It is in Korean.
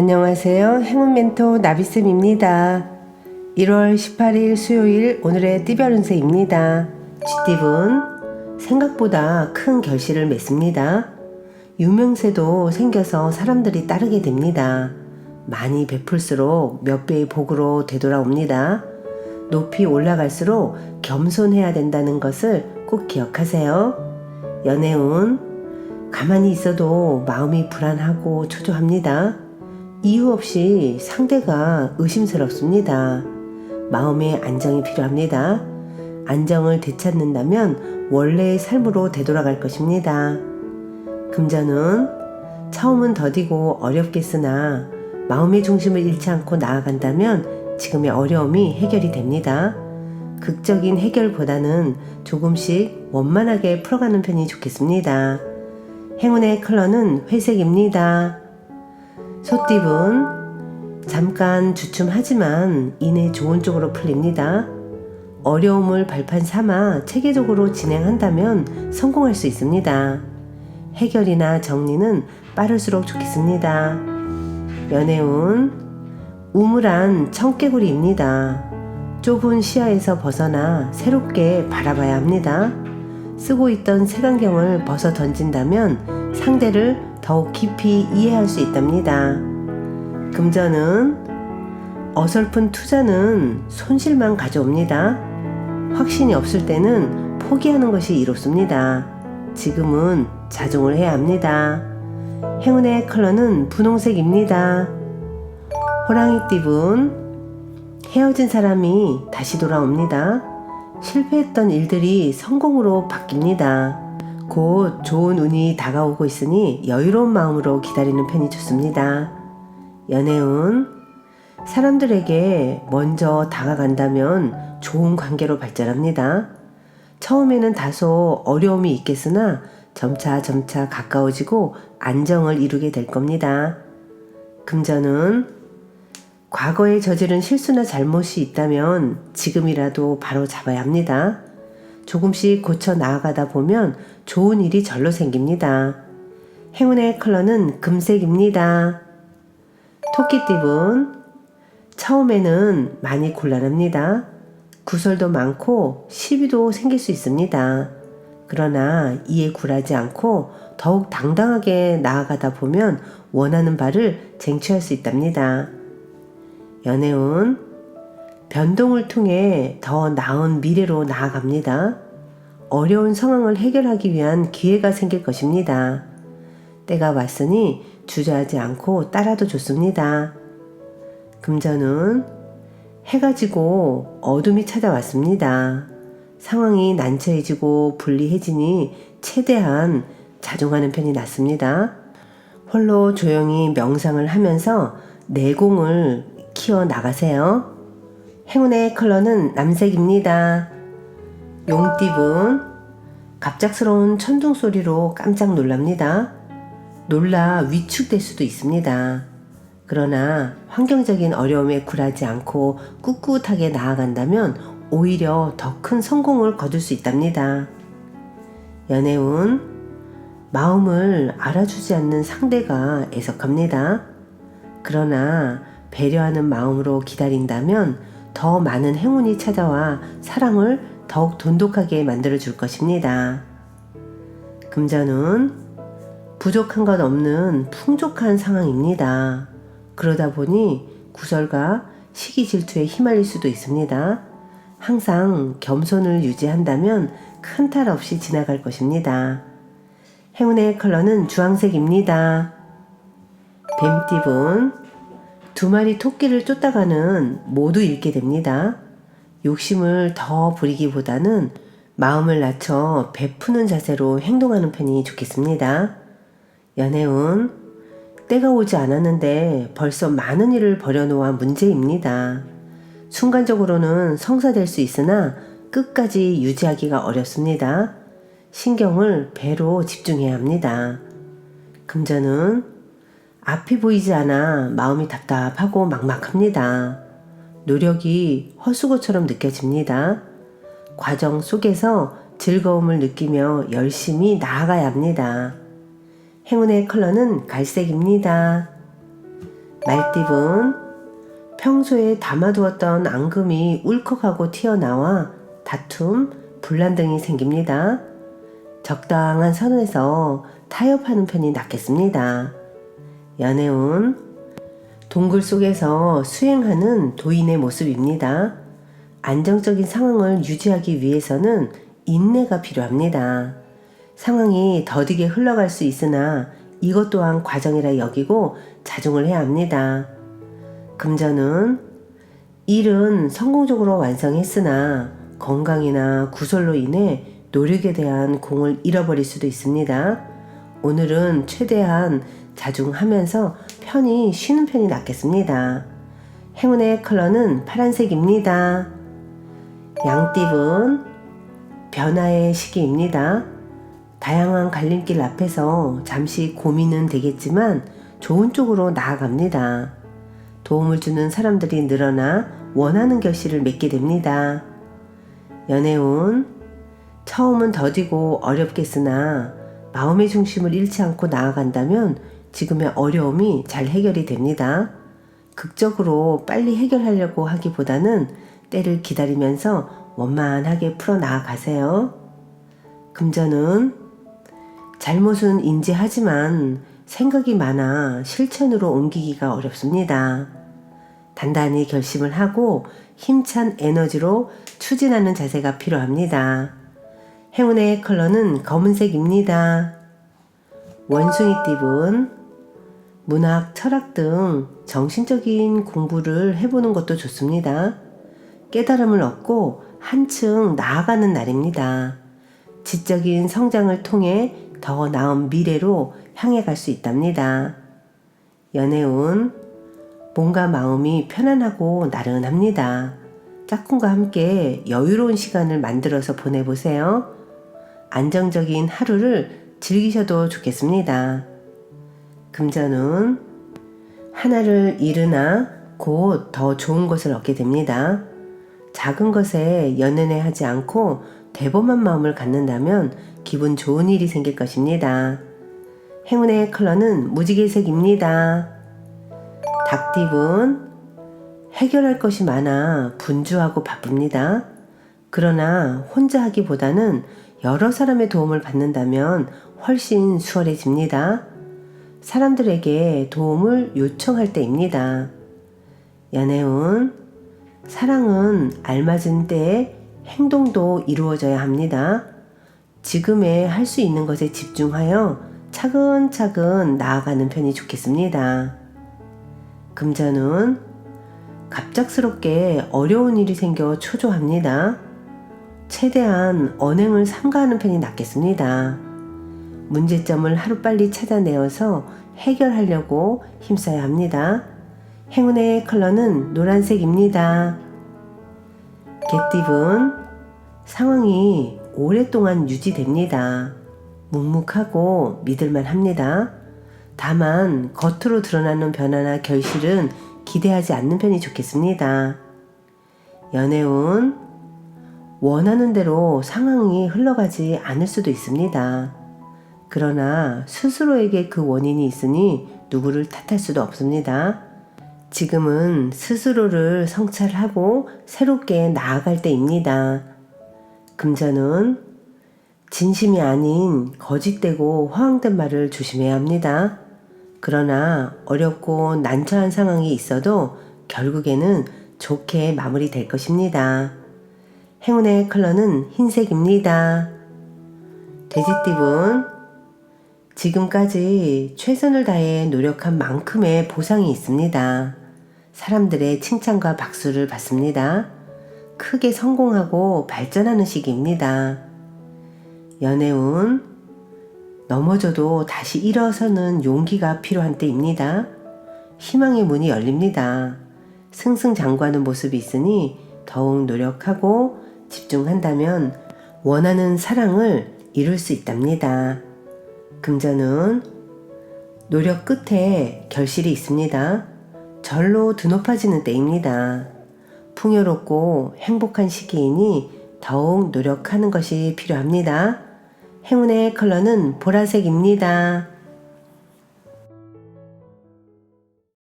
안녕하세요. 행운 멘토 나비쌤입니다. 1월 18일 수요일 오늘의 띠별 운세입니다. 쥐띠분 생각보다 큰 결실을 맺습니다. 유명세도 생겨서 사람들이 따르게 됩니다. 많이 베풀수록 몇 배의 복으로 되돌아옵니다. 높이 올라갈수록 겸손해야 된다는 것을 꼭 기억하세요. 연애운 가만히 있어도 마음이 불안하고 초조합니다. 이유 없이 상대가 의심스럽습니다. 마음의 안정이 필요합니다. 안정을 되찾는다면 원래의 삶으로 되돌아갈 것입니다. 금전은 처음은 더디고 어렵겠으나 마음의 중심을 잃지 않고 나아간다면 지금의 어려움이 해결이 됩니다. 극적인 해결보다는 조금씩 원만하게 풀어가는 편이 좋겠습니다. 행운의 컬러는 회색입니다. 소띠분 잠깐 주춤하지만 이내 좋은 쪽으로 풀립니다. 어려움을 발판 삼아 체계적으로 진행한다면 성공할 수 있습니다. 해결이나 정리는 빠를수록 좋겠습니다. 연애운 우물안 청개구리입니다. 좁은 시야에서 벗어나 새롭게 바라봐야 합니다. 쓰고 있던 색안경을 벗어 던진다면 상대를 더욱 깊이 이해할 수 있답니다. 금전은 어설픈 투자는 손실만 가져옵니다. 확신이 없을 때는 포기하는 것이 이롭습니다. 지금은 자중을 해야 합니다. 행운의 컬러는 분홍색입니다. 호랑이띠분 헤어진 사람이 다시 돌아옵니다. 실패했던 일들이 성공으로 바뀝니다. 곧 좋은 운이 다가오고 있으니 여유로운 마음으로 기다리는 편이 좋습니다. 연애운 사람들에게 먼저 다가간다면 좋은 관계로 발전합니다. 처음에는 다소 어려움이 있겠으나 점차 가까워지고 안정을 이루게 될 겁니다. 금전은 과거에 저지른 실수나 잘못이 있다면 지금이라도 바로 잡아야 합니다. 조금씩 고쳐 나아가다 보면 좋은 일이 절로 생깁니다. 행운의 컬러는 금색입니다. 토끼띠분 처음에는 많이 곤란합니다. 구설도 많고 시비도 생길 수 있습니다. 그러나 이에 굴하지 않고 더욱 당당하게 나아가다 보면 원하는 바를 쟁취할 수 있답니다. 연애운 변동을 통해 더 나은 미래로 나아갑니다. 어려운 상황을 해결하기 위한 기회가 생길 것입니다. 때가 왔으니 주저하지 않고 따라도 좋습니다. 금전은 해가 지고 어둠이 찾아왔습니다. 상황이 난처해지고 불리해지니 최대한 자중하는 편이 낫습니다. 홀로 조용히 명상을 하면서 내공을 키워 나가세요. 행운의 컬러는 남색입니다. 용띠분 갑작스러운 천둥 소리로 깜짝 놀랍니다. 놀라 위축될 수도 있습니다. 그러나 환경적인 어려움에 굴하지 않고 꿋꿋하게 나아간다면 오히려 더 큰 성공을 거둘 수 있답니다. 연애운 마음을 알아주지 않는 상대가 애석합니다. 그러나 배려하는 마음으로 기다린다면 더 많은 행운이 찾아와 사랑을 더욱 돈독하게 만들어줄 것입니다. 금전은 부족한 것 없는 풍족한 상황입니다. 그러다 보니 구설과 시기 질투에 휘말릴 수도 있습니다. 항상 겸손을 유지한다면 큰 탈 없이 지나갈 것입니다. 행운의 컬러는 주황색입니다. 뱀띠분 두 마리 토끼를 쫓다가는 모두 잃게 됩니다. 욕심을 더 부리기보다는 마음을 낮춰 베푸는 자세로 행동하는 편이 좋겠습니다. 연애운 때가 오지 않았는데 벌써 많은 일을 벌여놓아 문제입니다. 순간적으로는 성사될 수 있으나 끝까지 유지하기가 어렵습니다. 신경을 배로 집중해야 합니다. 금전은 앞이 보이지 않아 마음이 답답하고 막막합니다. 노력이 헛수고처럼 느껴집니다. 과정 속에서 즐거움을 느끼며 열심히 나아가야 합니다. 행운의 컬러는 갈색입니다. 말띠분, 평소에 담아두었던 앙금이 울컥하고 튀어나와 다툼, 분란 등이 생깁니다. 적당한 선에서 타협하는 편이 낫겠습니다. 연애운, 동굴 속에서 수행하는 도인의 모습입니다. 안정적인 상황을 유지하기 위해서는 인내가 필요합니다. 상황이 더디게 흘러갈 수 있으나 이것 또한 과정이라 여기고 자중을 해야 합니다. 금전은 일은 성공적으로 완성했으나 건강이나 구설로 인해 노력에 대한 공을 잃어버릴 수도 있습니다. 오늘은 최대한 자중하면서 편히 쉬는 편이 낫겠습니다. 행운의 컬러는 파란색입니다. 양띠분, 변화의 시기입니다. 다양한 갈림길 앞에서 잠시 고민은 되겠지만 좋은 쪽으로 나아갑니다. 도움을 주는 사람들이 늘어나 원하는 결실을 맺게 됩니다. 연애운, 처음은 더디고 어렵겠으나 마음의 중심을 잃지 않고 나아간다면 지금의 어려움이 잘 해결이 됩니다. 극적으로 빨리 해결하려고 하기보다는 때를 기다리면서 원만하게 풀어 나아가세요. 금전은 잘못은 인지하지만 생각이 많아 실천으로 옮기기가 어렵습니다. 단단히 결심을 하고 힘찬 에너지로 추진하는 자세가 필요합니다. 행운의 컬러는 검은색입니다. 원숭이띠분, 문학, 철학 등 정신적인 공부를 해보는 것도 좋습니다. 깨달음을 얻고 한층 나아가는 날입니다. 지적인 성장을 통해 더 나은 미래로 향해 갈 수 있답니다. 연애운, 몸과 마음이 편안하고 나른합니다. 짝꿍과 함께 여유로운 시간을 만들어서 보내보세요. 안정적인 하루를 즐기셔도 좋겠습니다. 금전운, 하나를 잃으나 곧 더 좋은 것을 얻게 됩니다. 작은 것에 연연해 하지 않고 대범한 마음을 갖는다면 기분 좋은 일이 생길 것입니다. 행운의 컬러는 무지개색입니다. 닭띠분, 해결할 것이 많아 분주하고 바쁩니다. 그러나 혼자 하기보다는 여러 사람의 도움을 받는다면 훨씬 수월해집니다. 사람들에게 도움을 요청할 때입니다. 연애운, 사랑은 알맞은 때에 행동도 이루어져야 합니다. 지금에 할 수 있는 것에 집중하여 차근차근 나아가는 편이 좋겠습니다. 금전운, 갑작스럽게 어려운 일이 생겨 초조합니다. 최대한 언행을 삼가하는 편이 낫겠습니다. 문제점을 하루빨리 찾아내어서 해결하려고 힘써야 합니다. 행운의 컬러는 노란색입니다. 개띠분, 상황이 오랫동안 유지됩니다. 묵묵하고 믿을만 합니다. 다만 겉으로 드러나는 변화나 결실은 기대하지 않는 편이 좋겠습니다. 연애운, 원하는 대로 상황이 흘러가지 않을 수도 있습니다. 그러나 스스로에게 그 원인이 있으니 누구를 탓할 수도 없습니다. 지금은 스스로를 성찰하고 새롭게 나아갈 때입니다. 금전은 진심이 아닌 거짓되고 허황된 말을 조심해야 합니다. 그러나 어렵고 난처한 상황이 있어도 결국에는 좋게 마무리될 것입니다. 행운의 컬러는 흰색입니다. 돼지띠분, 지금까지 최선을 다해 노력한 만큼의 보상이 있습니다. 사람들의 칭찬과 박수를 받습니다. 크게 성공하고 발전하는 시기입니다. 연애운, 넘어져도 다시 일어서는 용기가 필요한 때입니다. 희망의 문이 열립니다. 승승장구하는 모습이 있으니 더욱 노력하고 집중한다면 원하는 사랑을 이룰 수 있답니다. 금전은 노력 끝에 결실이 있습니다. 절로 드높아지는 때입니다. 풍요롭고 행복한 시기이니 더욱 노력하는 것이 필요합니다. 행운의 컬러는 보라색입니다.